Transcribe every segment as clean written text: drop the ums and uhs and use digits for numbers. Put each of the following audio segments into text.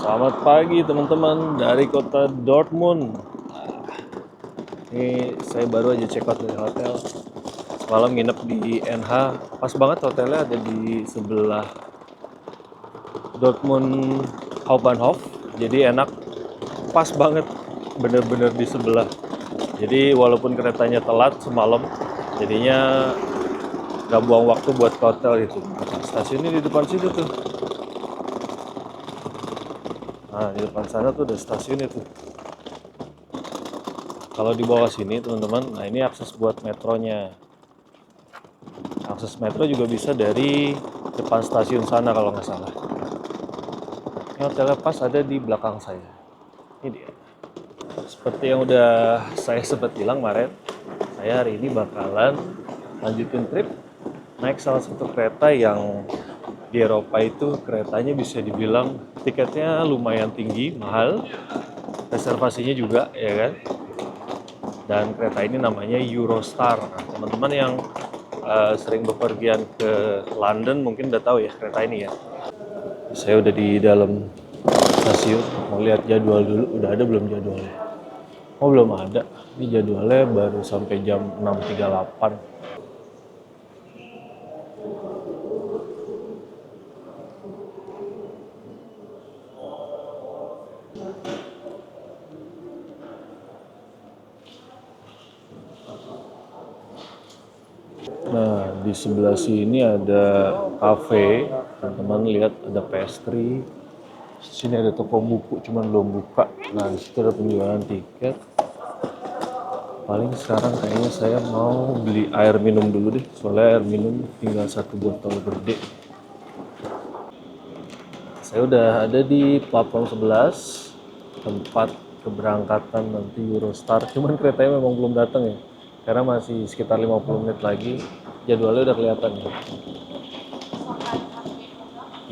Selamat pagi teman-teman dari kota Dortmund. Ini saya baru aja check out dari hotel. Semalam nginep di NH. Pas banget hotelnya ada di sebelah Dortmund Hauptbahnhof. Jadi enak, pas banget, bener-bener di sebelah. Jadi walaupun keretanya telat semalam, jadinya nggak buang waktu buat ke hotel itu. Stasiunnya di depan situ tuh. Nah, di depan sana tuh ada stasiun itu. Kalau di bawah sini teman-teman, nah ini akses buat metronya. Akses metro juga bisa dari depan stasiun sana kalau nggak salah. Ini hotelnya pas ada di belakang saya. Ini dia. Seperti yang udah saya sempat bilang kemarin, saya hari ini bakalan lanjutin trip naik salah satu kereta yang di Eropa itu keretanya bisa dibilang tiketnya lumayan tinggi, mahal, reservasinya juga ya kan. Dan kereta ini namanya Eurostar. Nah, teman-teman yang sering bepergian ke London mungkin udah tahu ya kereta ini ya. Saya udah di dalam stasiun, mau lihat jadwal dulu. Udah ada belum jadwalnya? Oh belum ada. Ini jadwalnya baru sampai jam 6.38. Nah, di sebelah sini ada cafe. Teman-teman lihat ada pastry. Sini ada toko buku, cuman belum buka. Nah, di situ ada penjualan tiket. Paling sekarang kayaknya saya mau beli air minum dulu deh. Soalnya air minum tinggal satu botol gede. Saya udah ada di platform 11, tempat keberangkatan nanti Eurostar. Cuman keretanya memang belum datang ya. Karena masih sekitar 50 menit lagi. Jadwalnya udah kelihatan ya.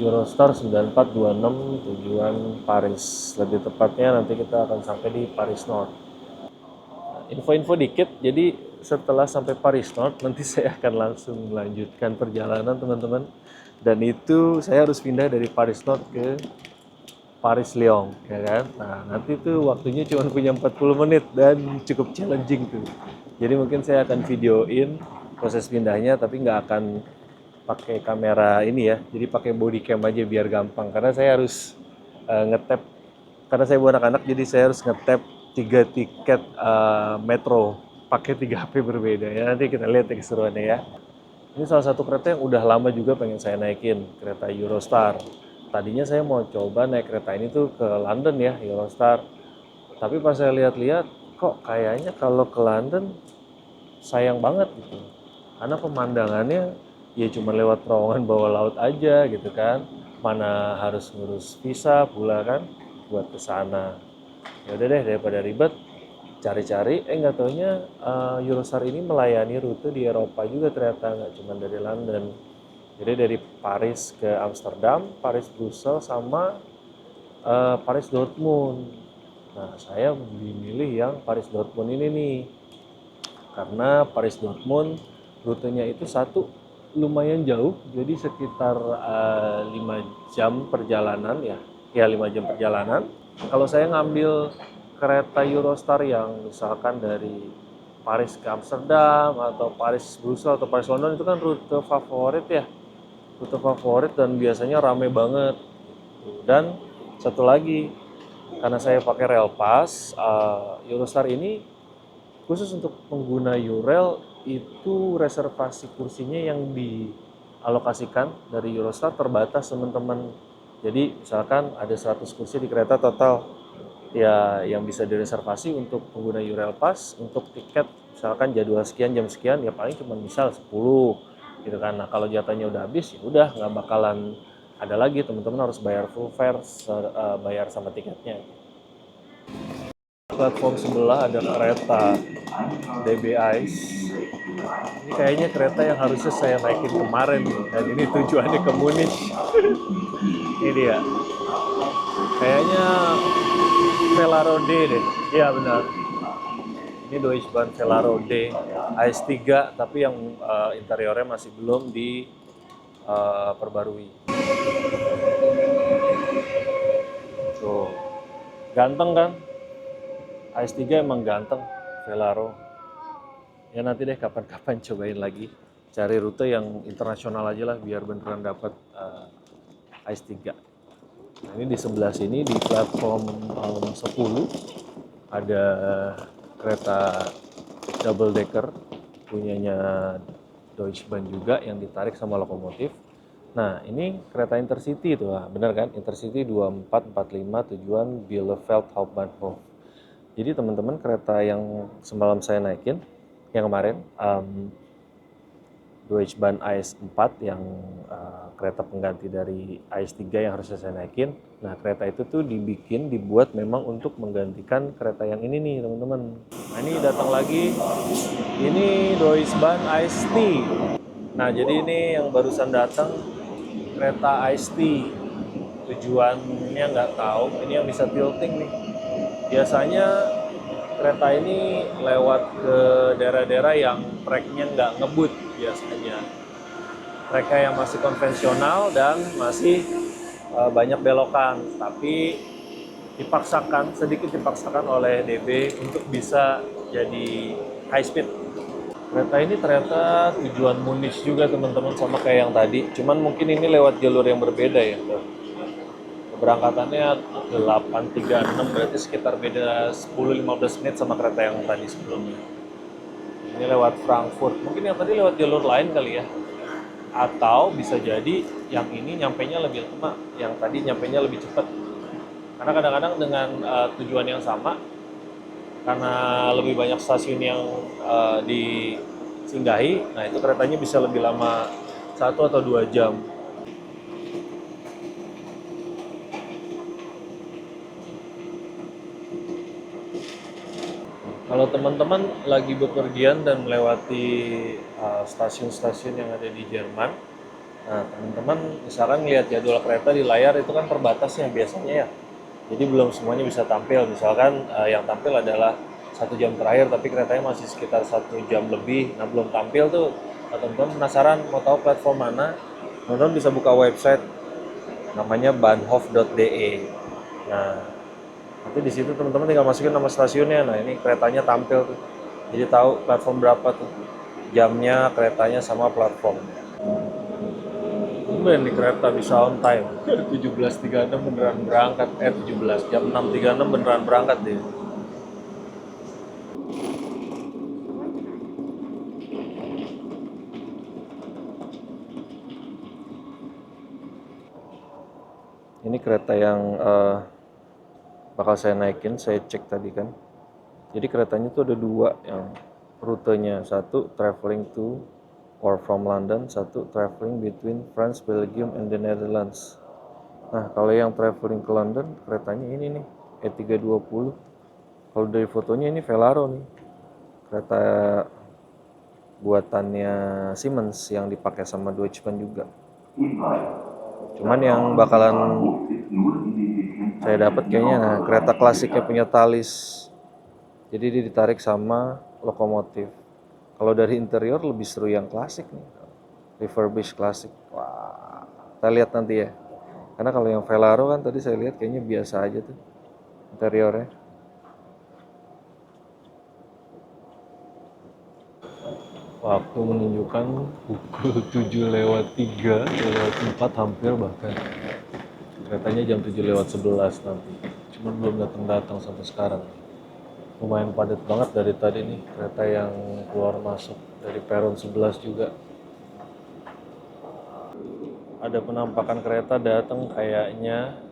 Eurostar 9426 tujuan Paris. Lebih tepatnya nanti kita akan sampai di Paris Nord. Info-info dikit, jadi setelah sampai Paris Nord nanti saya akan langsung melanjutkan perjalanan teman-teman. Dan itu saya harus pindah dari Paris Nord ke Paris Lyon, ya kan? Nah, nanti tuh waktunya cuma punya 40 menit dan cukup challenging tuh. Jadi mungkin saya akan videoin proses pindahnya, tapi nggak akan pakai kamera ini ya. Jadi pakai body cam aja biar gampang. Karena saya harus ngetap, karena saya buat anak-anak, jadi saya harus ngetap 3 tiket metro pakai 3 HP berbeda ya. Nanti kita lihat ya keseruannya ya. Ini salah satu kereta yang udah lama juga pengen saya naikin, kereta Eurostar. Tadinya saya mau coba naik kereta ini tuh ke London ya, Eurostar. Tapi pas saya lihat-lihat, kok kayaknya kalau ke London sayang banget gitu. Karena pemandangannya ya cuma lewat terowongan bawah laut aja gitu kan. Mana harus ngurus visa pula kan buat ke sana. Ya udah deh daripada ribet, cari-cari, nggak taunya Eurostar ini melayani rute di Eropa juga ternyata, nggak cuma dari London. Jadi dari Paris ke Amsterdam, Paris Brussels, sama Paris Dortmund. Nah, saya memilih yang Paris Dortmund ini nih. Karena Paris Dortmund rutenya itu satu lumayan jauh, jadi sekitar 5 jam perjalanan ya. Ya 5 jam perjalanan. Kalau saya ngambil kereta Eurostar yang misalkan dari Paris ke Amsterdam atau Paris Brussels atau Paris London, itu kan rute favorit ya. Rute favorit dan biasanya rame banget. Dan satu lagi, karena saya pakai Rail Pass, Eurostar ini khusus untuk pengguna Eurail itu reservasi kursinya yang dialokasikan dari Eurostar terbatas teman-teman. Jadi misalkan ada 100 kursi di kereta total, ya yang bisa direservasi untuk pengguna Eurail Pass untuk tiket misalkan jadwal sekian jam sekian ya paling cuma misal 10 gitu kan. Nah kalau jatahnya udah habis ya udah nggak bakalan ada lagi, teman-teman harus bayar full fare, bayar sama tiketnya. Platform sebelah ada kereta DB Ice. Ini kayaknya kereta yang harusnya saya naikin kemarin dan ini tujuannya ke Munich. Ini dia. Kayaknya Velaro D deh. Iya benar. Ini Deutsche Bahn Velaro D AS3 tapi yang interiornya masih belum diperbarui. Tuh Ganteng kan? AS3 emang ganteng, Velaro. Ya nanti deh kapan-kapan cobain lagi. Cari rute yang internasional aja lah biar beneran dapat AS3. Nah, ini di sebelah sini di platform 10 ada kereta double decker punyanya Deutsche Bahn juga yang ditarik sama lokomotif. Nah, ini kereta Intercity itu, benar kan? Intercity 2445 tujuan Bielefeld Hauptbahnhof. Jadi teman-teman kereta yang semalam saya naikin, yang kemarin, Deutsche Bahn AS4 yang kereta pengganti dari AS3 yang harusnya saya naikin. Nah, kereta itu tuh dibuat memang untuk menggantikan kereta yang ini nih teman-teman. Nah, ini datang lagi, ini Deutsche Bahn AST. Nah, jadi ini yang barusan datang kereta AST. Tujuannya nggak tahu, ini yang bisa tilting nih. Biasanya kereta ini lewat ke daerah-daerah yang treknya nggak ngebut biasanya. Mereka yang masih konvensional dan masih banyak belokan, tapi sedikit dipaksakan oleh DB untuk bisa jadi high speed. Kereta ini ternyata tujuan Munich juga teman-teman, sama kayak yang tadi, cuman mungkin ini lewat jalur yang berbeda ya. Keberangkatannya 8.36, berarti sekitar beda 10-15 menit sama kereta yang tadi sebelumnya. Ini lewat Frankfurt, mungkin yang tadi lewat jalur lain kali ya. Atau bisa jadi yang ini nyampainya lebih lama, yang tadi nyampainya lebih cepat. Karena kadang-kadang dengan tujuan yang sama, karena lebih banyak stasiun yang disinggahi, nah itu keretanya bisa lebih lama 1 atau 2 jam. Kalau teman-teman lagi bepergian dan melewati stasiun-stasiun yang ada di Jerman, nah teman-teman misalkan lihat jadwal kereta di layar itu kan terbatas ya biasanya ya. Jadi belum semuanya bisa tampil. Misalkan yang tampil adalah 1 jam terakhir, tapi keretanya masih sekitar 1 jam lebih. Nah belum tampil tuh, teman-teman penasaran mau tahu platform mana? Teman-teman bisa buka website namanya bahnhof.de. Nah nanti di situ teman-teman tinggal masukin nama stasiunnya. Nah ini keretanya tampil tuh. Jadi tahu platform berapa tuh. Jamnya, keretanya sama platformnya. Tumben nih kereta bisa on time. 17.36 beneran berangkat. 17 jam 6.36 beneran berangkat deh. Ini kereta yang bakal saya naikin, saya cek tadi kan. Jadi keretanya tuh ada 2 yang rutenya. 1 traveling to or from London, 1 traveling between France, Belgium, and the Netherlands. Nah, kalau yang traveling ke London, keretanya ini nih, E320. Kalau dari fotonya ini Velaro nih. Kereta buatannya Siemens yang dipakai sama Deutsche Bahn juga. Cuman yang bakalan saya dapat kayaknya kereta klasiknya punya Thalys. Jadi dia ditarik sama lokomotif. Kalau dari interior lebih seru yang klasik nih. Refurbished klasik. Wah, kita lihat nanti ya. Karena kalau yang Velaro kan tadi saya lihat kayaknya biasa aja tuh interiornya. Waktu menunjukkan pukul 7:03, 7:04 hampir bahkan. Keretanya jam 7:11 nanti. Cuman belum datang sampai sekarang. Lumayan padat banget dari tadi nih kereta yang keluar masuk dari peron 11 juga. Ada penampakan kereta datang kayaknya.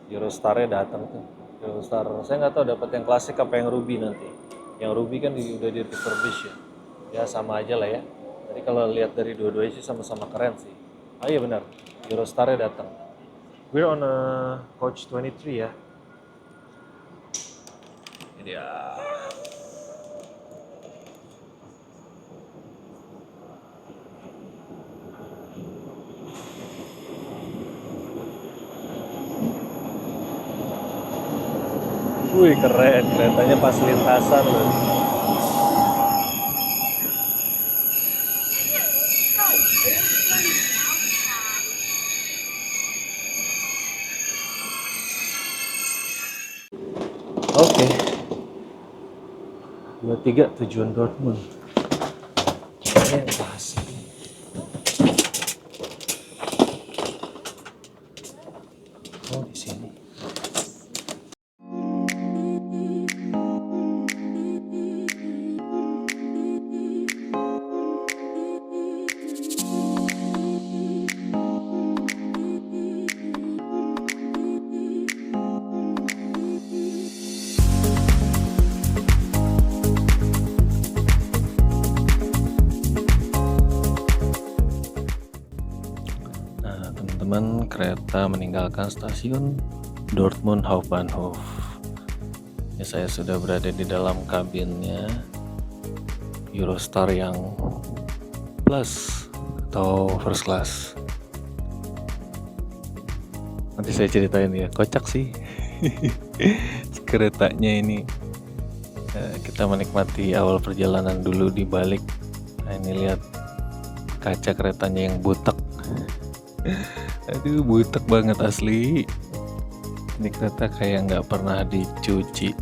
Eurostar-nya datang tuh. Eurostar. Saya nggak tahu dapat yang klasik apa yang Ruby nanti. Yang Ruby kan udah di refurbish ya. Ya sama aja lah ya. Jadi kalau lihat dari dua-duanya sih sama-sama keren sih. Ah iya benar. Eurostar-nya datang. We're on a coach 23 ya. Ini dia. Wih keren, keretanya pas lintasan loh. Oke, 23 tujuan Dortmund. Ini bahas. Oh, di sini. Nah, teman-teman, kereta meninggalkan stasiun Dortmund Hauptbahnhof. Ya, saya sudah berada di dalam kabinnya Eurostar yang plus atau first class. Nanti saya ceritain ya, kocak sih. Keretanya ini kita menikmati awal perjalanan dulu di balik. Nah, ini lihat kaca keretanya yang butek. Aduh, butek banget asli. Ini kereta kayak nggak pernah dicuci.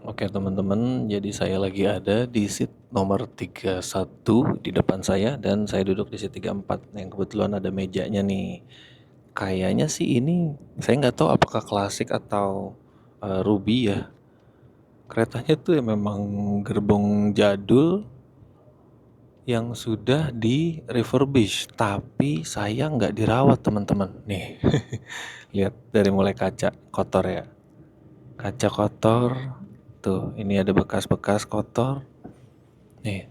Oke teman-teman, jadi saya lagi ada di seat nomor 31 di depan saya dan saya duduk di seat 34 yang kebetulan ada mejanya nih. Kayaknya sih ini, saya nggak tahu apakah klasik atau ruby ya. Keretanya tuh ya memang gerbong jadul yang sudah di refurbish, tapi saya nggak dirawat teman-teman. Nih, lihat dari mulai kaca kotor ya. Kaca kotor, tuh ini ada bekas-bekas kotor. Nih,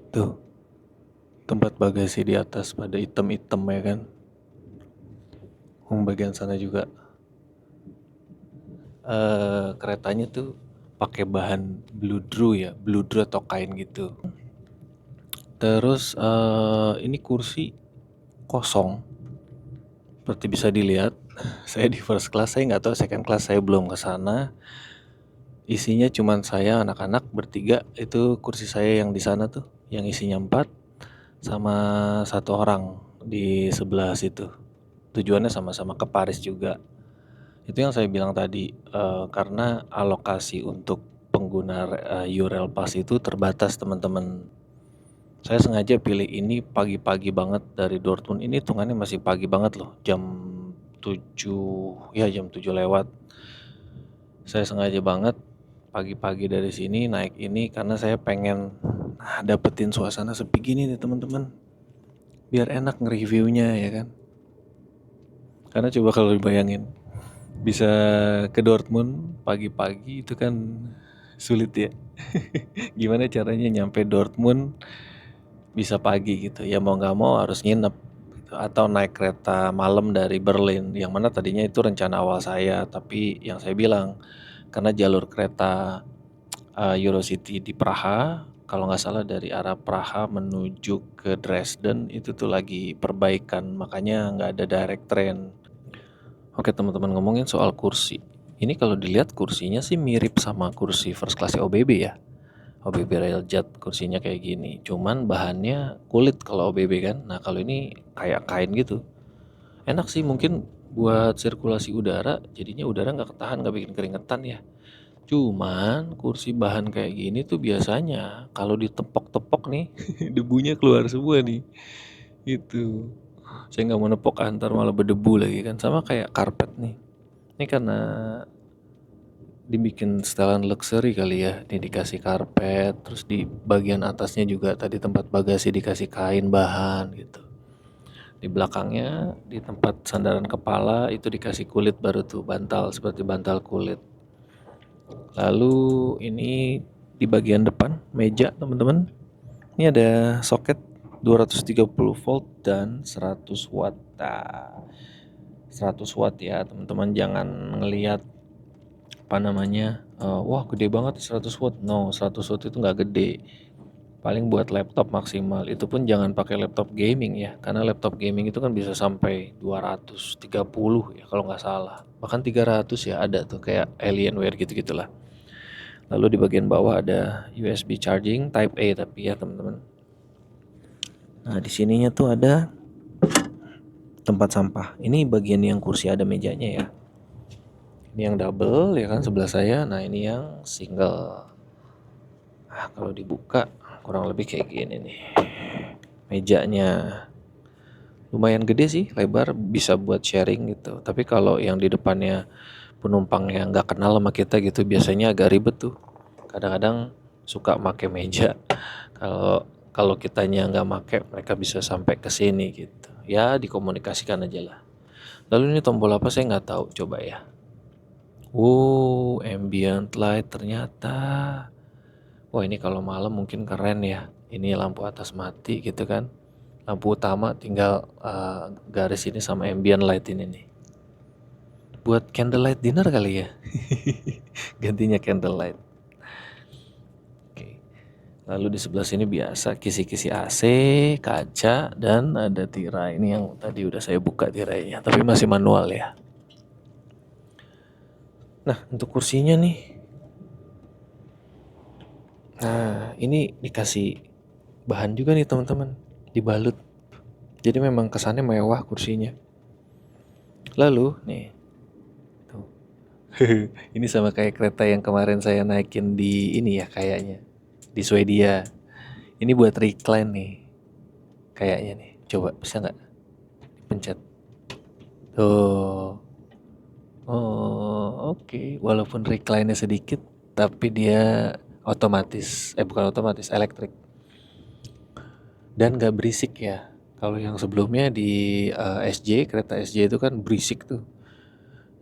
tuh tempat bagasi di atas pada item-item ya kan. Bagian sana juga keretanya tuh pakai bahan bludru ya, bludru atau kain gitu. Terus ini kursi kosong, seperti bisa dilihat. Saya di first class, saya nggak tahu second class, saya belum ke sana. Isinya cuman saya, anak-anak bertiga. Itu kursi saya yang di sana tuh, yang isinya 4 sama 1 orang di sebelah situ. Tujuannya sama-sama ke Paris juga. Itu yang saya bilang tadi, karena alokasi untuk pengguna Eurail Pass itu terbatas teman-teman. Saya sengaja pilih ini pagi-pagi banget dari Dortmund. Ini hitungannya masih pagi banget loh, jam 7 ya, jam 7 lewat. Saya sengaja banget pagi-pagi dari sini naik ini karena saya pengen dapetin suasana sepi gini nih teman-teman, biar enak nge-reviewnya ya kan. Karena coba kalau dibayangin bisa ke Dortmund pagi-pagi itu kan sulit ya. Gimana caranya nyampe Dortmund bisa pagi gitu ya, mau nggak mau harus nginep gitu. Atau naik kereta malam dari Berlin, yang mana tadinya itu rencana awal saya, tapi yang saya bilang karena jalur kereta Eurocity di Praha, kalau nggak salah dari arah Praha menuju ke Dresden itu tuh lagi perbaikan, makanya nggak ada direct train. Oke teman-teman, ngomongin soal kursi, ini kalau dilihat kursinya sih mirip sama kursi first class OBB ya. OBB Railjet kursinya kayak gini, cuman bahannya kulit kalau OBB kan. Nah kalau ini kayak kain gitu. Enak sih, mungkin buat sirkulasi udara, jadinya udara nggak ketahan, nggak bikin keringetan ya. Cuman kursi bahan kayak gini tuh biasanya kalau ditepok-tepok nih debunya keluar semua nih. Itu. Saya nggak mau nepok antar malah berdebu lagi kan, sama kayak karpet nih. Ini karena dibikin setelan luxury kali ya, ini dikasih karpet, terus di bagian atasnya juga tadi tempat bagasi dikasih kain bahan gitu. Di belakangnya di tempat sandaran kepala itu dikasih kulit baru tuh, bantal seperti bantal kulit. Lalu ini di bagian depan meja teman-teman, ini ada soket 230 volt dan 100 watt. Nah, 100 watt ya teman-teman, jangan ngelihat apa namanya Wah gede banget 100 watt. No, 100 watt itu nggak gede. Paling buat laptop maksimal. Itu pun jangan pakai laptop gaming ya. Karena laptop gaming itu kan bisa sampai 230 ya kalau nggak salah. Bahkan 300 ya ada tuh kayak Alienware gitu-gitulah. Lalu di bagian bawah ada USB charging Type A tapi ya teman-teman. Nah di sininya tuh ada tempat sampah. Ini bagian yang kursi ada mejanya ya. Ini yang double ya kan sebelah saya. Nah ini yang single. Kalau dibuka kurang lebih kayak gini nih. Mejanya lumayan gede sih, lebar, bisa buat sharing gitu. Tapi kalau yang di depannya penumpang yang nggak kenal sama kita gitu, biasanya agak ribet tuh. Kadang-kadang suka make meja. Kalau kalau kitanya nggak make, mereka bisa sampai ke sini gitu. Ya dikomunikasikan aja lah. Lalu ini tombol apa saya nggak tahu, coba ya. Ambient light ternyata. Wah ini kalau malam mungkin keren ya. Ini lampu atas mati gitu kan. Lampu utama tinggal garis ini sama ambient light ini nih. Buat candlelight dinner kali ya. Gantinya candlelight. Oke. Lalu di sebelah sini biasa kisi-kisi AC, kaca, dan ada tirai. Ini yang tadi udah saya buka tirainya, tapi masih manual ya. Nah, untuk kursinya nih. Nah, ini dikasih bahan juga nih teman-teman. Dibalut. Jadi memang kesannya mewah kursinya. Lalu, nih. Tuh. Ini sama kayak kereta yang kemarin saya naikin di ini ya kayaknya. Di Swedia. Ini buat recline nih. Kayaknya nih. Coba bisa nggak pencet? Tuh. Oh, oke. Walaupun recline-nya sedikit, tapi dia otomatis. Bukan otomatis, elektrik. Dan nggak berisik ya. Kalau yang sebelumnya di SJ, kereta SJ itu kan berisik tuh.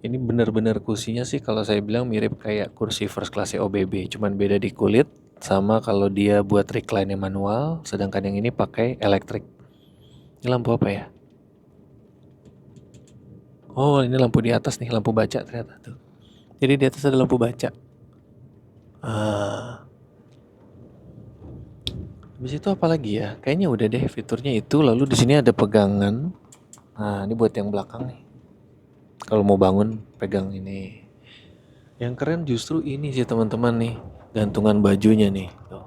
Ini benar-benar kursinya sih kalau saya bilang mirip kayak kursi first class OBB, cuman beda di kulit sama kalau dia buat recline manual, sedangkan yang ini pakai elektrik. Ini lampu apa ya? Oh, ini lampu di atas nih, lampu baca ternyata tuh. Jadi di atas ada lampu baca. Ah, habis itu apa lagi ya? Kayaknya udah deh fiturnya itu. Lalu di sini ada pegangan. Nah, ini buat yang belakang nih. Kalau mau bangun pegang ini. Yang keren justru ini sih teman-teman nih, gantungan bajunya nih. Tuh.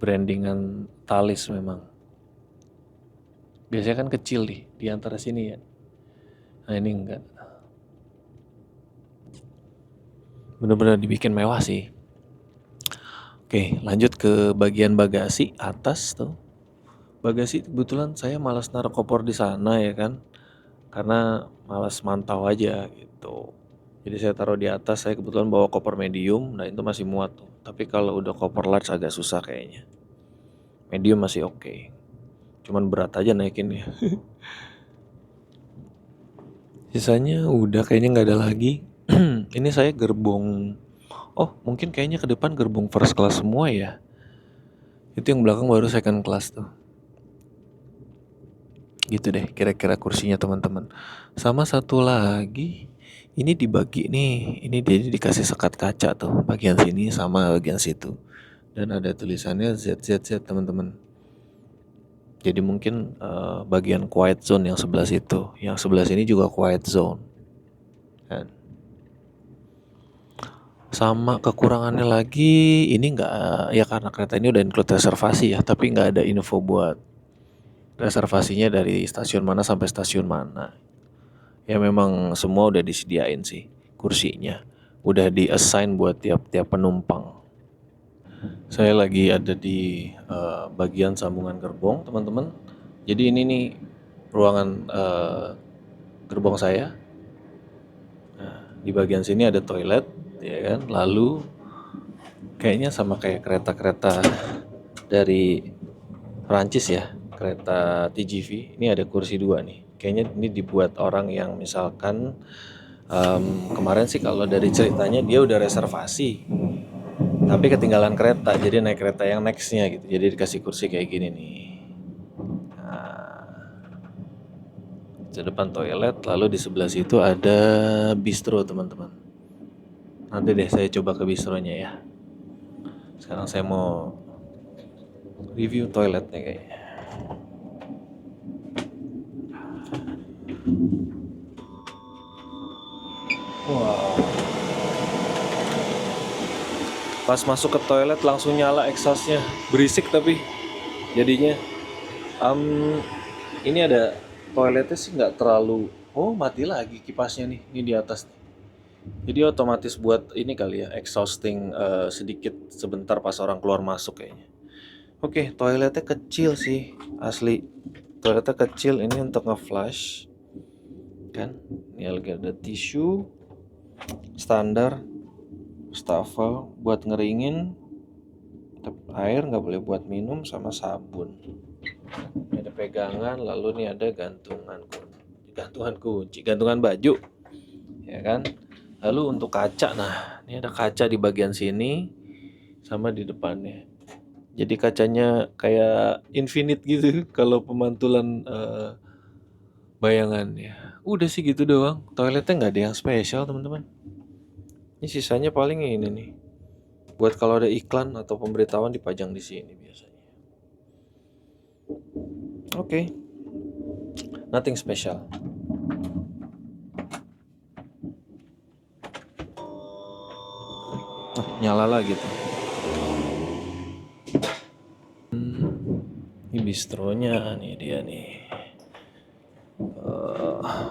Brandingan Thalys memang. Biasanya kan kecil di antara sini ya. Nah ini enggak. Bener-bener dibikin mewah sih. Oke, lanjut ke bagian bagasi atas tuh. Bagasi kebetulan saya malas naruh koper di sana ya kan. Karena malas mantau aja gitu. Jadi saya taruh di atas, saya kebetulan bawa koper medium, nah itu masih muat tuh. Tapi kalau udah koper large agak susah kayaknya. Medium masih oke. Cuman berat aja naikinnya. Sisanya udah kayaknya nggak ada lagi. Ini saya gerbong. Oh, mungkin kayaknya ke depan gerbong first class semua ya. Itu yang belakang baru second class tuh. Gitu deh kira-kira kursinya teman-teman. Sama satu lagi, ini dibagi nih. Ini jadi dikasih sekat kaca tuh. Bagian sini sama bagian situ. Dan ada tulisannya ZZZ teman-teman. Jadi mungkin bagian quiet zone yang sebelah situ. Yang sebelah sini juga quiet zone. Kan? Sama kekurangannya lagi, ini nggak ya karena kereta ini udah include reservasi ya, tapi nggak ada info buat reservasinya dari stasiun mana sampai stasiun mana. Ya memang semua udah disediain sih kursinya, udah di-assign buat tiap-tiap penumpang. Saya lagi ada di bagian sambungan gerbong teman-teman. Jadi ini nih ruangan gerbong saya. Di bagian sini ada toilet, ya kan. Lalu kayaknya sama kayak kereta-kereta dari Perancis ya, kereta TGV. Ini ada kursi dua nih. Kayaknya ini dibuat orang yang misalkan kemarin sih kalau dari ceritanya dia udah reservasi, tapi ketinggalan kereta, jadi naik kereta yang nextnya gitu. Jadi dikasih kursi kayak gini nih. Nah, di depan toilet, lalu di sebelah situ ada bistro teman-teman. Nanti deh saya coba ke bistronya ya. Sekarang saya mau review toiletnya kayaknya. Wow. Pas masuk ke toilet langsung nyala exhaustnya. Berisik tapi jadinya. Ini ada toiletnya sih nggak terlalu. Oh, mati lagi kipasnya nih. Ini di atas nih. Jadi otomatis buat ini kali ya, exhausting sedikit sebentar pas orang keluar masuk kayaknya. Oke, toiletnya kecil sih, asli. Toiletnya kecil, ini untuk nge-flush. Kan? Ini lagi ada tisu standar, wastafel buat ngeringin, air nggak boleh buat minum, sama sabun. Ini ada pegangan, lalu nih ada gantungan kunci, gantungan baju, ya kan? Lalu untuk kaca, nah ini ada kaca di bagian sini sama di depannya. Jadi kacanya kayak infinite gitu kalau pemantulan bayangannya. Udah sih gitu doang. Toiletnya nggak ada yang spesial teman-teman. Ini sisanya paling ini nih. Buat kalau ada iklan atau pemberitahuan dipajang di sini biasanya. Oke. Nothing special. Nyala lagi tuh. Ini bistronya nih dia nih.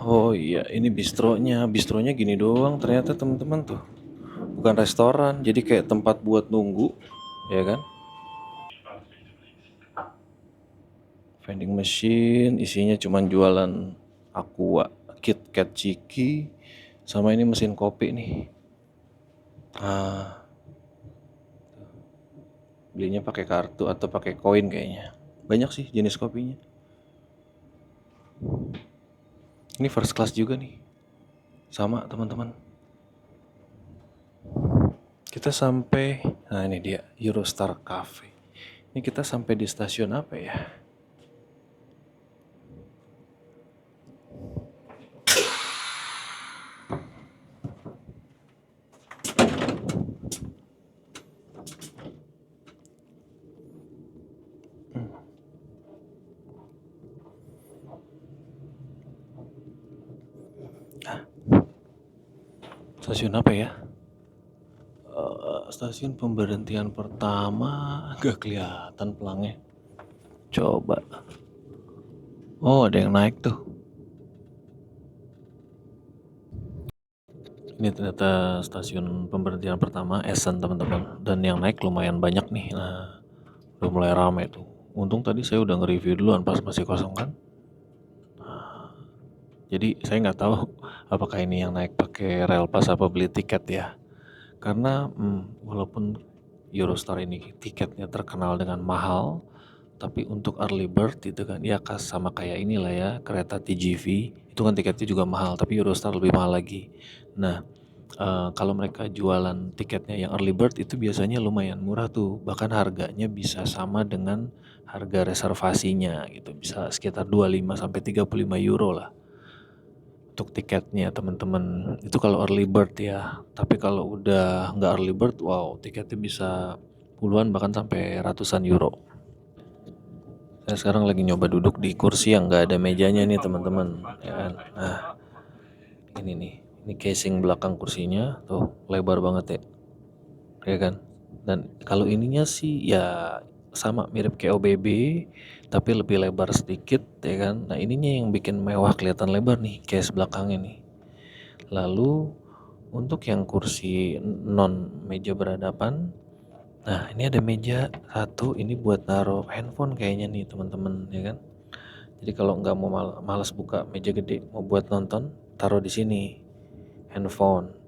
Oh iya, ini bistronya. Bistronya gini doang ternyata teman-teman tuh. Bukan restoran, jadi kayak tempat buat nunggu, ya kan? Vending machine, isinya cuma jualan Aqua, KitKat Ciki, sama ini mesin kopi nih. Belinya pakai kartu atau pakai koin kayaknya. Banyak sih jenis kopinya. Ini first class juga nih. Sama teman-teman. Kita sampai, nah ini dia Eurostar Cafe. Ini kita sampai di stasiun apa ya? Stasiun apa ya? Stasiun pemberhentian pertama, gak kelihatan pelangnya. Coba. Oh, ada yang naik tuh. Ini ternyata stasiun pemberhentian pertama, Essen teman-teman. Dan yang naik lumayan banyak nih. Nah, udah mulai ramai tuh. Untung tadi saya udah nge-review duluan pas masih kosong kan. Jadi saya nggak tahu apakah ini yang naik pakai rel pas apa beli tiket ya. Karena walaupun Eurostar ini tiketnya terkenal dengan mahal, tapi untuk early bird itu kan ya sama kayak inilah ya kereta TGV itu kan tiketnya juga mahal, tapi Eurostar lebih mahal lagi. Nah kalau mereka jualan tiketnya yang early bird itu biasanya lumayan murah tuh, bahkan harganya bisa sama dengan harga reservasinya gitu, bisa sekitar 25 sampai 35 euro lah untuk tiketnya teman-teman. Itu kalau early bird ya, tapi kalau udah nggak early bird, wow tiketnya bisa puluhan bahkan sampai ratusan euro. Saya sekarang lagi nyoba duduk di kursi yang nggak ada mejanya nih teman-teman, ya kan. Nah ini nih, ini casing belakang kursinya tuh lebar banget ya kan. Dan kalau ininya sih ya sama mirip kayak OBB tapi lebih lebar sedikit ya kan. Nah ininya yang bikin mewah, kelihatan lebar nih case belakangnya nih. Lalu untuk yang kursi non meja berhadapan, nah ini ada meja satu, ini buat naruh handphone kayaknya nih teman-teman ya kan. Jadi kalau nggak mau malas buka meja gede, mau buat nonton, taruh di sini handphone.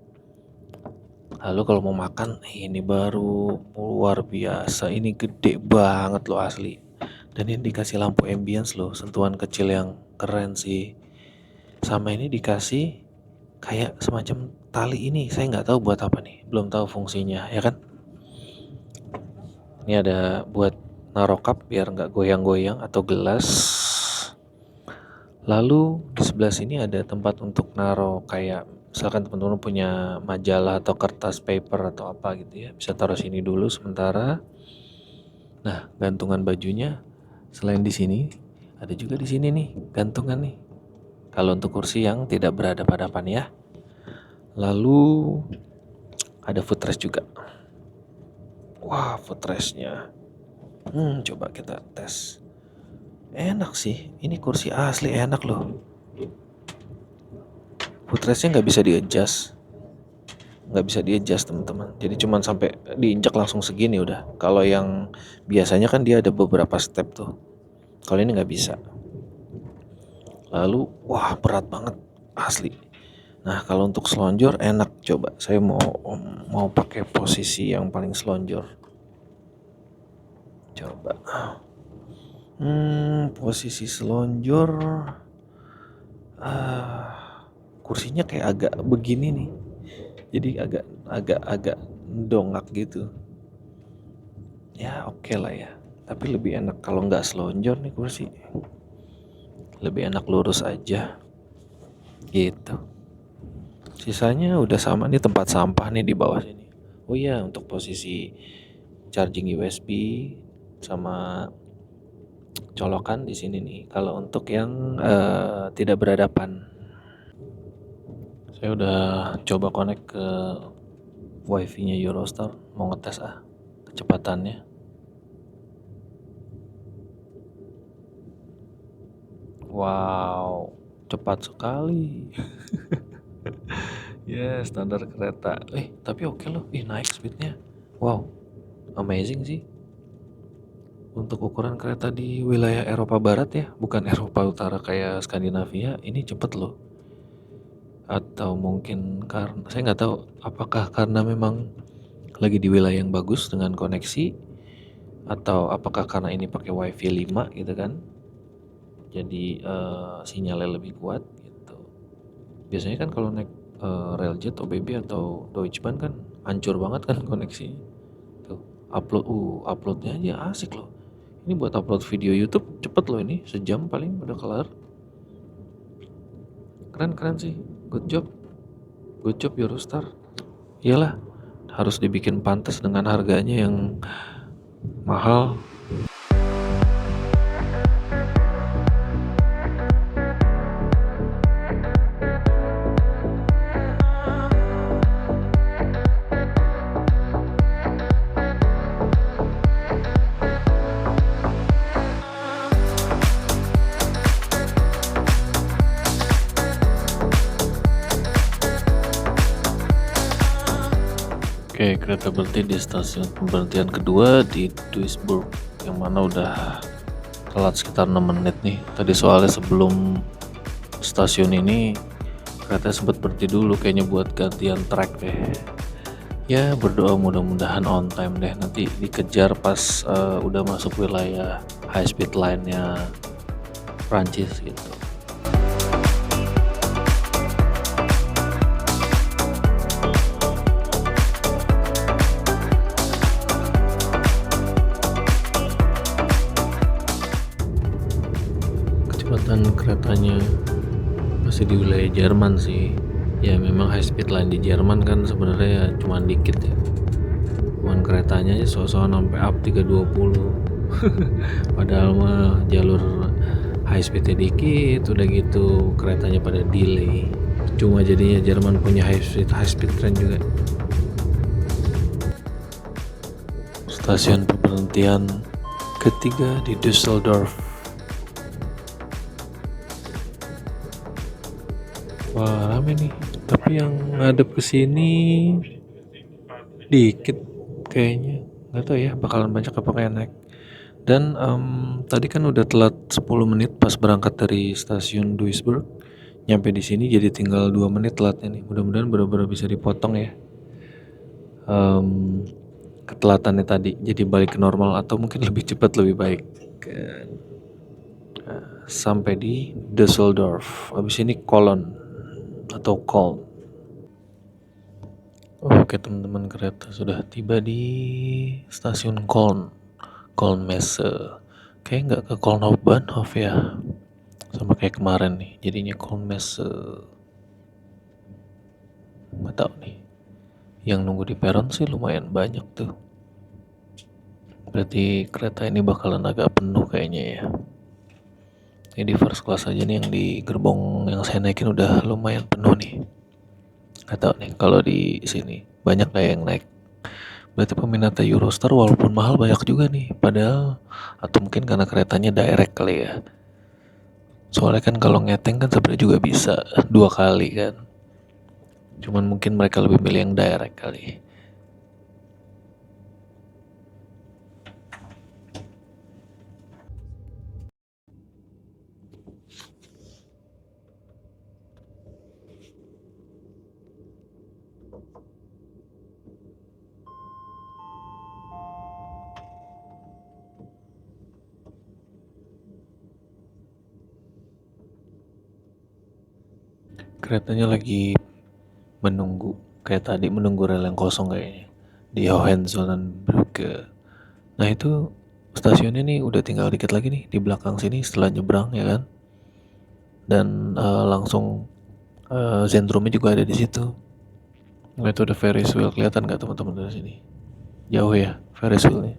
Lalu kalau mau makan, ini baru luar biasa, ini gede banget loh asli. Dan ini dikasih lampu ambience loh, sentuhan kecil yang keren sih. Sama ini dikasih kayak semacam tali ini, saya nggak tahu buat apa nih, belum tahu fungsinya ya kan. Ini ada buat naruh cup biar nggak goyang-goyang atau gelas. Lalu di sebelah sini ada tempat untuk naruh kayak misalkan teman-teman punya majalah atau kertas paper atau apa gitu ya, bisa taruh sini dulu sementara. Nah, gantungan bajunya selain di sini, ada juga di sini nih, gantungan nih. Kalau untuk kursi yang tidak berhadapan-hadapan ya. Lalu ada footrest juga. Wah, footrestnya. Coba kita tes. Enak sih, ini kursi asli enak loh. Footrestnya nggak bisa di-adjust. Nggak bisa di-adjust teman-teman. Jadi cuman sampai diinjak langsung segini udah. Kalau yang biasanya kan dia ada beberapa step tuh. Kalau ini nggak bisa. Lalu, wah berat banget asli. Nah kalau untuk selonjor enak, coba saya mau pakai posisi yang paling selonjor. Coba. Posisi selonjor. Kursinya kayak agak begini nih. Jadi agak dongak gitu. Ya oke lah ya. Tapi lebih enak kalau nggak selonjor nih kursi. Lebih enak lurus aja. Gitu. Sisanya udah sama nih, tempat sampah nih di bawah sini. Oh iya, untuk posisi charging USB sama colokan di sini nih. Kalau untuk yang tidak berhadapan, saya udah coba connect ke wifi-nya Eurostar, mau ngetes kecepatannya. Wow, cepat sekali. Ya, standar kereta. Tapi oke loh. Naik speednya. Wow, amazing sih. Untuk ukuran kereta di wilayah Eropa Barat ya, bukan Eropa Utara kayak Skandinavia, ini cepet loh. Atau mungkin karena, saya nggak tahu apakah karena memang lagi di wilayah yang bagus dengan koneksi, atau apakah karena ini pakai wifi 5 gitu kan, jadi sinyalnya lebih kuat gitu. Biasanya kan kalau naik Railjet, OBB atau Deutsche Bahn kan hancur banget kan koneksi. Tuh, uploadnya aja asik loh. Ini buat upload video YouTube cepet loh, ini sejam paling udah kelar. Keren sih, good job Eurostar. Iyalah, harus dibikin pantas dengan harganya yang mahal. Oke, kereta berhenti di stasiun pemberhentian kedua di Duisburg, yang mana udah telat sekitar 6 menit nih. Tadi soalnya sebelum stasiun ini kereta sempat berhenti dulu kayaknya buat gantian track deh. Ya berdoa mudah-mudahan on time deh, nanti dikejar pas udah masuk wilayah high speed line-nya Prancis gitu. Kecepatan keretanya masih di wilayah Jerman sih. Ya memang high speed line di Jerman kan sebenarnya cuma dikit ya. Cuman keretanya aja so-soan sampai up 320. Padahal mah jalur high speednya dikit, udah gitu keretanya pada delay. Cuma jadinya Jerman punya high speed train juga. Stasiun pemberhentian ketiga di Düsseldorf. Wah rame nih, tapi yang ngadep ke sini dikit kayaknya. Nggak tahu ya bakalan banyak apa kayak naik. Dan tadi kan udah telat 10 menit pas berangkat dari stasiun Duisburg. Nyampe di sini jadi tinggal 2 menit telatnya nih. Mudah-mudahan benar-benar bisa dipotong ya. Ketelatannya tadi jadi balik ke normal, atau mungkin lebih cepat lebih baik. Sampai di Düsseldorf. Habis ini Cologne atau Köln. Oke teman-teman, kereta sudah tiba di stasiun Köln Messe. Kayak nggak ke Köln Hauptbahnhof ya, sama kayak kemarin nih, jadinya Köln Messe. Nggak tahu nih. Yang nunggu di peron sih lumayan banyak tuh. Berarti kereta ini bakalan agak penuh kayaknya ya. Ini di first class aja nih yang di gerbong yang saya naikin udah lumayan penuh nih. Nggak tahu nih kalau di sini banyak nggak yang naik. Berarti peminatnya Eurostar walaupun mahal banyak juga nih. Padahal atau mungkin karena keretanya direct kali ya. Soalnya kan kalau ngeteng kan sebenarnya juga bisa 2 kali kan. Cuman mungkin mereka lebih milih yang direct kali. Keretanya lagi menunggu kayak tadi menunggu rel yang kosong kayaknya di Hohenzollernbrücke. Nah itu stasiunnya nih udah tinggal dikit lagi nih di belakang sini setelah nyebrang ya kan. Dan langsung Zentrumnya juga ada di situ. Nah itu ada Ferris wheel, kelihatan nggak teman-teman dari sini? Jauh ya Ferris wheelnya.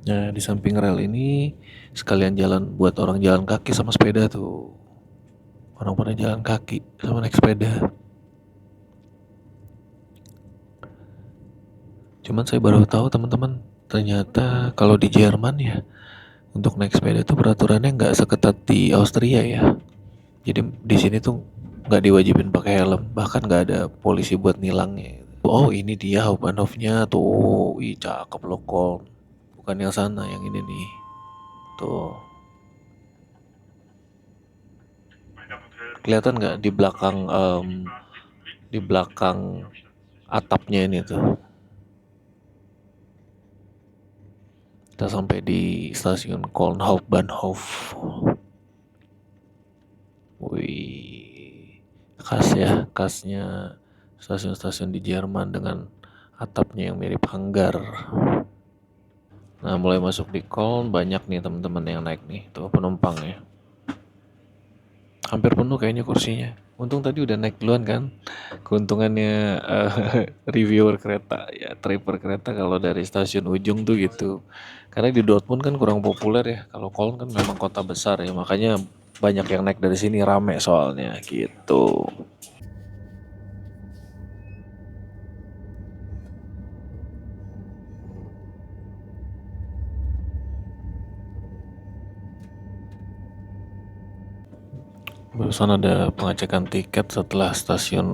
Nah di samping rel ini sekalian jalan buat orang jalan kaki sama sepeda tuh. Orang pada jalan kaki sama naik sepeda. Cuman saya baru tahu teman-teman, ternyata kalau di Jerman ya untuk naik sepeda itu peraturannya nggak seketat di Austria ya. Jadi di sini tuh nggak diwajibin pakai helm, bahkan nggak ada polisi buat nilangnya. Oh ini dia Hauptbahnhofnya tuh, ih cakep loh kok. Bukan yang sana, yang ini nih. Tuh, kelihatan nggak di belakang atapnya ini tuh. Kita sampai di stasiun Köln Hauptbahnhof. Wih, khas ya, khasnya stasiun-stasiun di Jerman dengan atapnya yang mirip hanggar. Nah, mulai masuk di Köln banyak nih teman-teman yang naik nih, tuh penumpang ya. Hampir penuh kayaknya kursinya. Untung tadi udah naik duluan kan. Keuntungannya reviewer kereta ya, tripper kereta kalau dari stasiun ujung tuh gitu. Karena di Dortmund kan kurang populer ya. Kalau Köln kan memang kota besar ya, makanya banyak yang naik dari sini rame soalnya gitu. Barusan ada pengecekan tiket setelah stasiun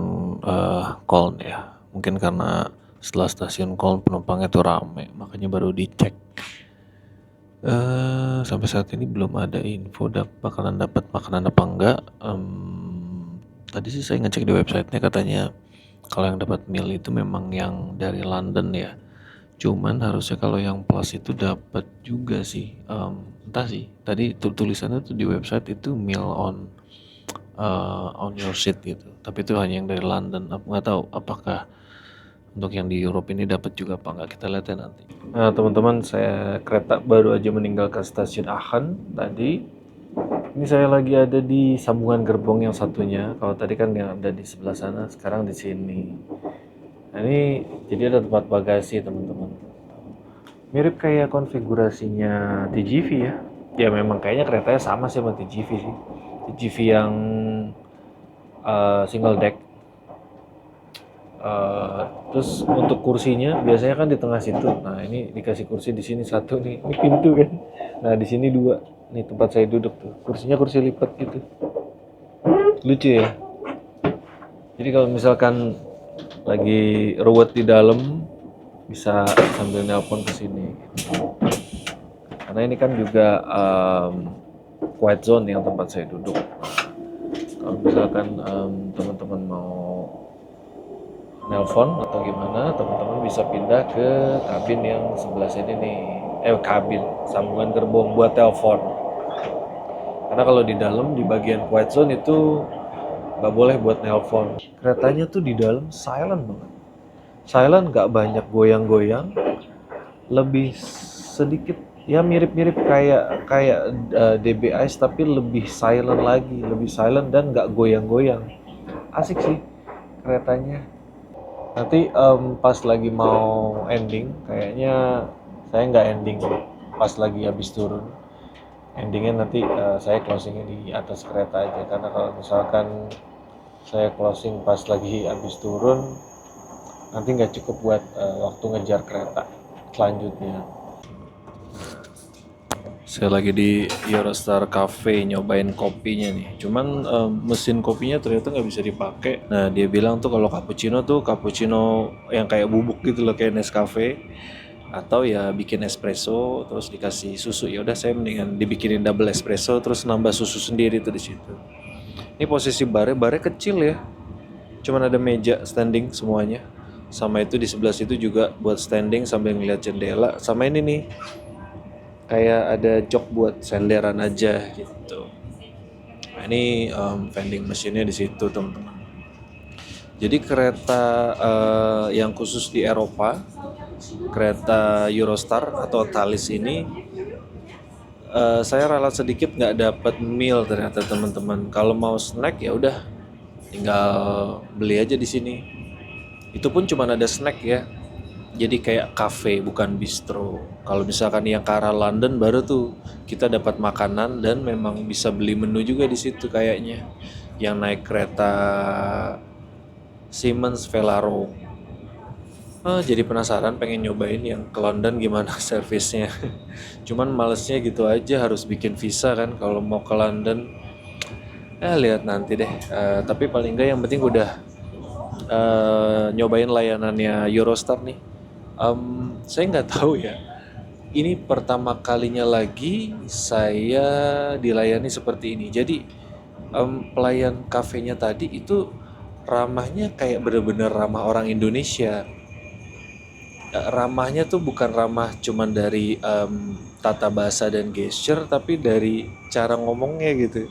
Köln ya. Mungkin karena setelah stasiun Köln penumpangnya tuh rame, makanya baru dicek. Sampai saat ini belum ada info bakalan dapat makanan apa enggak. Tadi sih saya ngecek di websitenya katanya kalau yang dapat meal itu memang yang dari London ya. Cuman harusnya kalau yang plus itu dapat juga sih. Entah sih. Tadi tulisannya tuh di website itu meal on your seat gitu. Tapi itu hanya yang dari London. Nggak tahu apakah untuk yang di Europe ini dapat juga apa nggak, kita lihat ya nanti. Nah teman-teman, saya kereta baru aja meninggalkan stasiun Aachen tadi. Ini saya lagi ada di sambungan gerbong yang satunya. Kalau tadi kan yang ada di sebelah sana, sekarang di sini. Nah ini jadi ada tempat bagasi teman-teman. Mirip kayak konfigurasinya TGV ya. Ya memang kayaknya keretanya sama sih sama TGV sih. TGV yang single deck. Terus untuk kursinya biasanya kan di tengah situ. Nah ini dikasih kursi di sini satu nih, ini pintu kan. Nah di sini dua. Nih tempat saya duduk tuh. Kursinya kursi lipat gitu. Lucu ya. Jadi kalau misalkan lagi ruwet di dalam bisa sambil nelpon ke sini. Karena ini kan juga quiet zone yang tempat saya duduk. Kalau misalkan teman-teman mau nelpon atau gimana, teman-teman bisa pindah ke kabin yang sebelah sini nih. Kabin, sambungan gerbong buat telepon. Karena kalau di dalam di bagian quiet zone itu nggak boleh buat nelpon. Keretanya tuh di dalam silent banget. Silent, nggak banyak goyang-goyang, lebih sedikit ya mirip-mirip kayak kayak DBIS tapi lebih silent lagi, lebih silent dan nggak goyang-goyang. Asik sih keretanya. Nanti pas lagi mau ending, kayaknya saya nggak ending pas lagi habis turun. Endingnya nanti saya closingnya di atas kereta aja, karena kalau misalkan saya closing pas lagi habis turun, nanti nggak cukup buat waktu ngejar kereta selanjutnya. Saya lagi di Eurostar Cafe nyobain kopinya nih. Cuman mesin kopinya ternyata nggak bisa dipakai. Nah dia bilang tuh kalau cappuccino tuh cappuccino yang kayak bubuk gitu loh, kayak Nescafe. Atau ya bikin espresso terus dikasih susu. Ya udah saya mendingan dibikinin double espresso terus nambah susu sendiri tuh di situ. Ini posisi barnya kecil ya. Cuman ada meja standing semuanya. Sama itu di sebelah situ juga buat standing sambil ngeliat jendela. Sama ini nih kayak ada jok buat senderan aja gitu. Nah, ini vending mesinnya di situ teman-teman. Jadi kereta yang khusus di Eropa, kereta Eurostar atau Thalys ini, saya ralat sedikit nggak dapat meal ternyata teman-teman. Kalau mau snack ya udah tinggal beli aja di sini. Itu pun cuma ada snack ya. Jadi kayak cafe bukan bistro. Kalau misalkan yang ke arah London baru tuh kita dapat makanan dan memang bisa beli menu juga di situ kayaknya. Yang naik kereta Siemens Velaro. Jadi penasaran pengen nyobain yang ke London gimana servisnya. Cuman malesnya gitu aja harus bikin visa kan kalau mau ke London. Lihat nanti deh. Tapi paling enggak yang penting udah nyobain layanannya Eurostar nih. Saya nggak tahu ya. Ini pertama kalinya lagi saya dilayani seperti ini. Jadi pelayan kafenya tadi itu ramahnya kayak bener-bener ramah orang Indonesia. Ramahnya tuh bukan ramah cuman dari tata bahasa dan gesture, tapi dari cara ngomongnya gitu.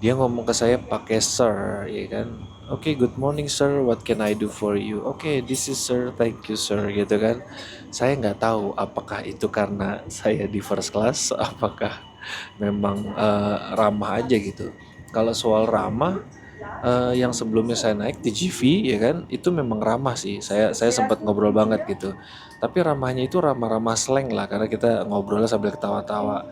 Dia ngomong ke saya pakai sir, ya kan? Oke, good morning sir, what can I do for you? Oke, this is sir, thank you sir, gitu kan? Saya nggak tahu apakah itu karena saya di first class, apakah memang ramah aja gitu. Kalau soal ramah, yang sebelumnya saya naik di GV, ya kan, itu memang ramah sih. Saya sempat ngobrol banget gitu. Tapi ramahnya itu ramah-ramah slang lah, karena kita ngobrolnya sambil ketawa-tawa.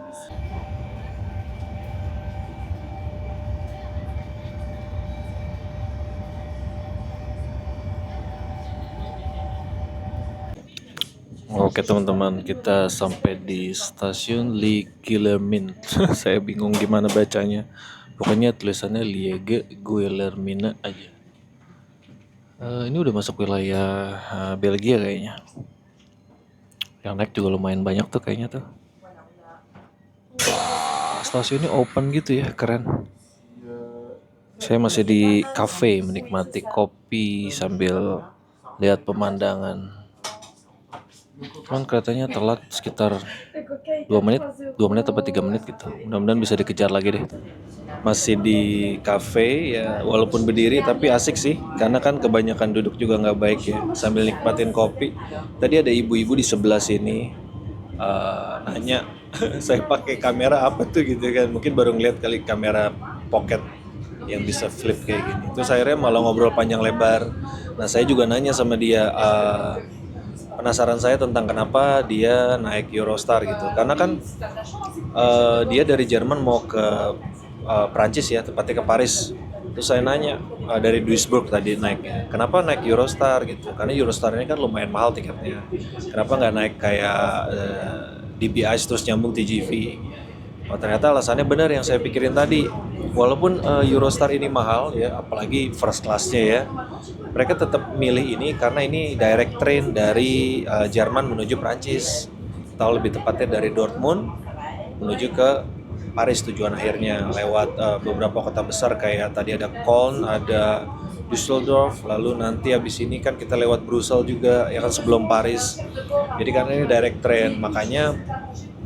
Oke teman-teman, kita sampai di stasiun Guillermin. Saya bingung gimana bacanya. Pokoknya tulisannya Liege Guillermina aja. Ini udah masuk wilayah Belgia kayaknya. Yang naik juga lumayan banyak tuh kayaknya tuh. Stasiunnya open gitu ya, keren. Saya masih di cafe menikmati kopi sambil lihat pemandangan. Cuman keretanya telat sekitar 2 menit, 2 menit atau 3 menit gitu. Mudah-mudahan bisa dikejar lagi deh. Masih di cafe ya, walaupun berdiri tapi asik sih. Karena kan kebanyakan duduk juga nggak baik ya. Sambil nikmatin kopi. Tadi ada ibu-ibu di sebelah sini nanya, saya pakai kamera apa tuh gitu kan. Mungkin baru ngeliat kali kamera pocket yang bisa flip kayak gini. Terus akhirnya malah ngobrol panjang lebar. Nah saya juga nanya sama dia, penasaran saya tentang kenapa dia naik Eurostar gitu. Karena kan dia dari Jerman mau ke Prancis ya, tepatnya ke Paris. Terus saya nanya, dari Duisburg tadi naiknya, kenapa naik Eurostar gitu? Karena Eurostar ini kan lumayan mahal tiketnya. Kenapa nggak naik kayak DBIS terus nyambung TGV? Oh, ternyata alasannya benar yang saya pikirin tadi. Walaupun Eurostar ini mahal ya, apalagi first class-nya ya, mereka tetap milih ini karena ini direct train dari Jerman menuju Prancis, atau lebih tepatnya dari Dortmund menuju ke Paris tujuan akhirnya, lewat beberapa kota besar kayak tadi ada Köln, ada Düsseldorf, lalu nanti habis ini kan kita lewat Brussels juga ya kan sebelum Paris. Jadi karena ini direct train, makanya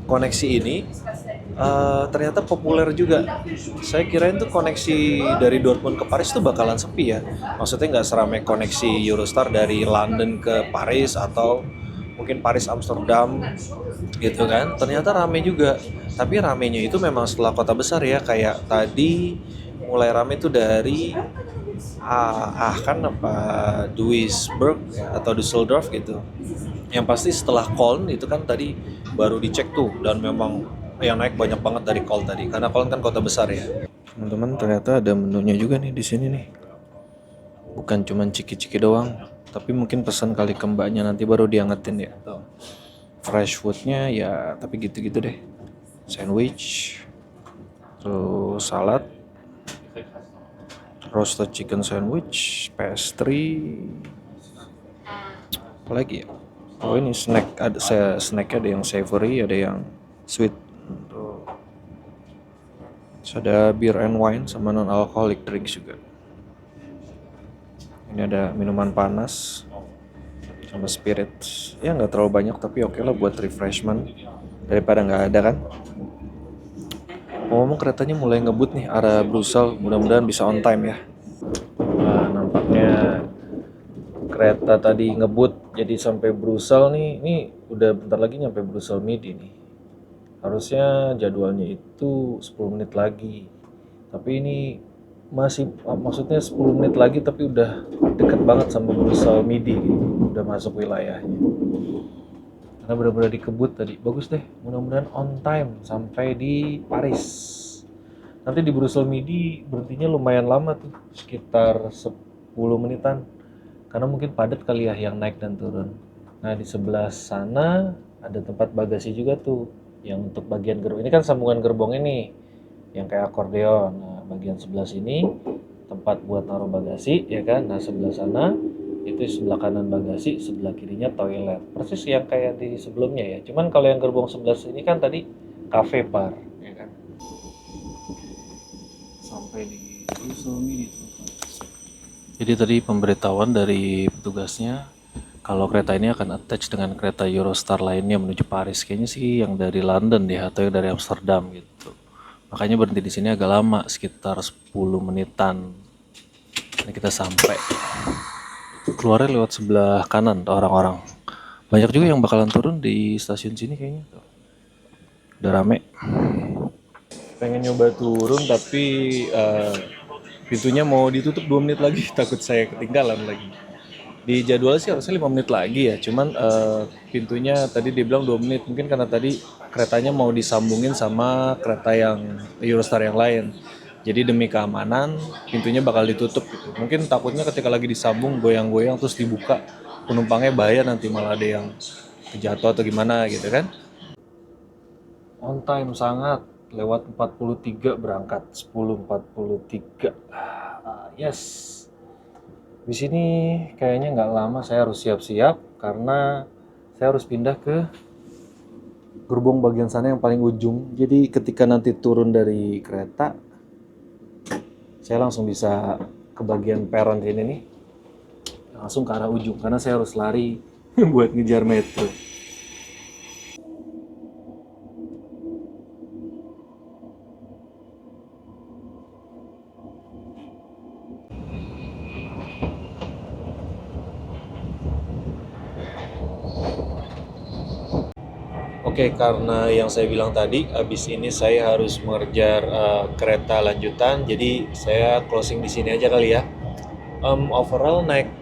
koneksi ini ternyata populer juga. Saya kirain tuh koneksi dari Dortmund ke Paris tuh bakalan sepi ya. Maksudnya nggak seramai koneksi Eurostar dari London ke Paris atau mungkin Paris Amsterdam gitu kan. Ternyata rame juga. Tapi ramenya itu memang setelah kota besar ya. Kayak tadi mulai rame tuh dari Aachen apa Duisburg ya, atau Düsseldorf gitu. Yang pasti setelah Köln itu kan tadi baru dicek tuh, dan memang yang naik banyak banget dari Köln tadi karena Köln kan kota besar ya. Teman-teman, ternyata ada menunya juga nih di sini nih. Bukan cuman ciki-ciki doang, tapi mungkin pesan kali ke mbaknya nanti baru diangetin ya. Fresh foodnya ya tapi gitu-gitu deh. Sandwich, terus salad, roasted chicken sandwich, pastry, apa lagi ya? Oh ini snack, ada snacknya, ada yang savory, ada yang sweet. Terus ada beer and wine sama non alcoholic drinks juga. Ini ada minuman panas sama spirit. Ya nggak terlalu banyak tapi oke lah buat refreshment daripada nggak ada kan. Ngomong keretanya mulai ngebut nih arah Brussels, mudah-mudahan bisa on time ya. Nah, nampaknya kereta tadi ngebut jadi sampai Brussels nih. Ini udah bentar lagi nyampe Brussels Midi nih. Harusnya jadwalnya itu 10 menit lagi. Tapi ini masih maksudnya 10 menit lagi tapi udah deket banget sama Brussels Midi gitu. Udah masuk wilayahnya. Karena benar-benar dikebut tadi. Bagus deh, mudah-mudahan on time sampai di Paris. Nanti di Brussels Midi berhentinya lumayan lama tuh, sekitar 10 menitan. Karena mungkin padat kali ya yang naik dan turun. Nah di sebelah sana ada tempat bagasi juga tuh, yang untuk bagian gerbong. Ini kan sambungan gerbong ini, yang kayak akordeon. Nah bagian sebelah sini tempat buat naruh bagasi, ya kan. Nah sebelah sana itu sebelah kanan bagasi, sebelah kirinya toilet. Persis yang kayak di sebelumnya ya. Cuman kalau yang gerbong sebelah sini kan tadi cafe bar, ya kan. Sampai di Brussels ini teman-teman. Jadi tadi pemberitahuan dari petugasnya kalau kereta ini akan attach dengan kereta Eurostar lainnya menuju Paris. Kayaknya sih yang dari London deh atau yang dari Amsterdam gitu. Makanya berhenti di sini agak lama, sekitar 10 menitan. Ini kita sampai. Keluarnya lewat sebelah kanan tuh orang-orang. Banyak juga yang bakalan turun di stasiun sini kayaknya. Udah rame. Pengen nyoba turun tapi pintunya mau ditutup 2 menit lagi. Takut saya ketinggalan lagi. Di jadwal sih harusnya 5 menit lagi ya. Cuman pintunya tadi dia bilang 2 menit. Mungkin karena tadi keretanya mau disambungin sama kereta yang Eurostar yang lain. Jadi demi keamanan pintunya bakal ditutup gitu. Mungkin takutnya ketika lagi disambung goyang-goyang terus dibuka, penumpangnya bahaya nanti malah ada yang kejatuh atau gimana gitu kan. On time sangat, lewat 43 berangkat, 10.43. Yes. Di sini kayaknya nggak lama, saya harus siap-siap karena saya harus pindah ke gerbong bagian sana yang paling ujung. Jadi ketika nanti turun dari kereta, saya langsung bisa ke bagian peron sini nih, langsung ke arah ujung karena saya harus lari buat ngejar metro. Oke, karena yang saya bilang tadi, abis ini saya harus mengejar kereta lanjutan, jadi saya closing di sini aja kali ya. Overall naik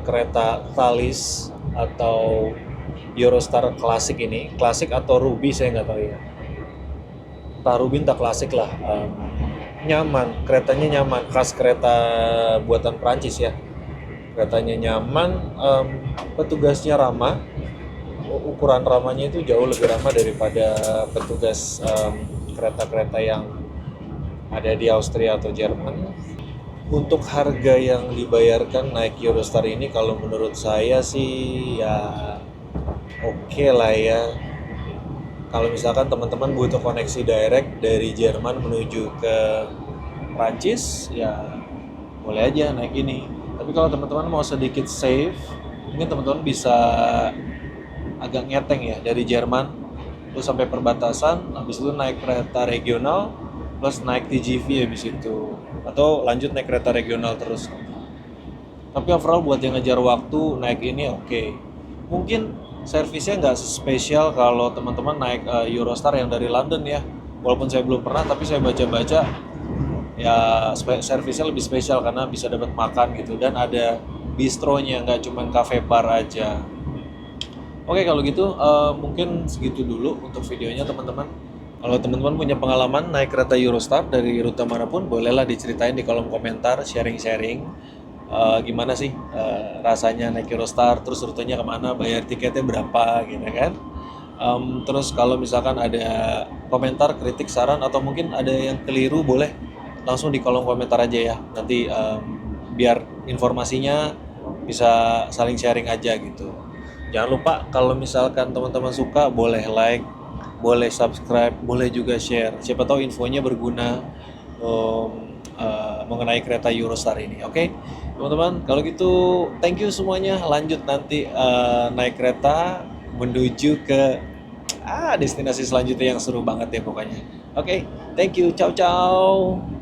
kereta Thalys atau Eurostar Classic ini, Classic atau Ruby saya nggak tahu ya. Entah Ruby entah Classic lah. Nyaman, keretanya nyaman, khas kereta buatan Prancis ya. Keretanya nyaman, petugasnya ramah. Ukuran ramahnya itu jauh lebih ramah daripada petugas kereta-kereta yang ada di Austria atau Jerman. Untuk harga yang dibayarkan naik Eurostar ini kalau menurut saya sih ya oke lah ya. Kalau misalkan teman-teman butuh koneksi direct dari Jerman menuju ke Prancis ya boleh aja naik ini. Tapi kalau teman-teman mau sedikit save, mungkin teman-teman bisa agak ngeteng ya dari Jerman terus sampai perbatasan, habis itu naik kereta regional plus naik TGV habis itu, atau lanjut naik kereta regional terus. Tapi overall buat yang ngejar waktu naik ini oke. Mungkin servisnya nggak spesial kalau teman-teman naik Eurostar yang dari London ya, walaupun saya belum pernah tapi saya baca-baca Ya servisnya lebih spesial karena bisa dapat makan gitu, dan ada bistronya, nggak cuma cafe bar aja. Oke, kalau gitu mungkin segitu dulu untuk videonya teman-teman. Kalau teman-teman punya pengalaman naik kereta Eurostar dari rute manapun, bolehlah diceritain di kolom komentar, sharing-sharing. Gimana sih rasanya naik Eurostar, terus rutenya kemana, bayar tiketnya berapa gitu kan. Terus kalau misalkan ada komentar, kritik, saran, atau mungkin ada yang keliru, boleh langsung di kolom komentar aja ya. Nanti biar informasinya bisa saling sharing aja gitu. Jangan lupa kalau misalkan teman-teman suka, boleh like, boleh subscribe, boleh juga share. Siapa tahu infonya berguna mengenai kereta Eurostar ini. Oke, teman-teman. Kalau gitu, thank you semuanya. Lanjut nanti naik kereta menuju ke destinasi selanjutnya yang seru banget ya pokoknya. Oke, thank you. Ciao ciao.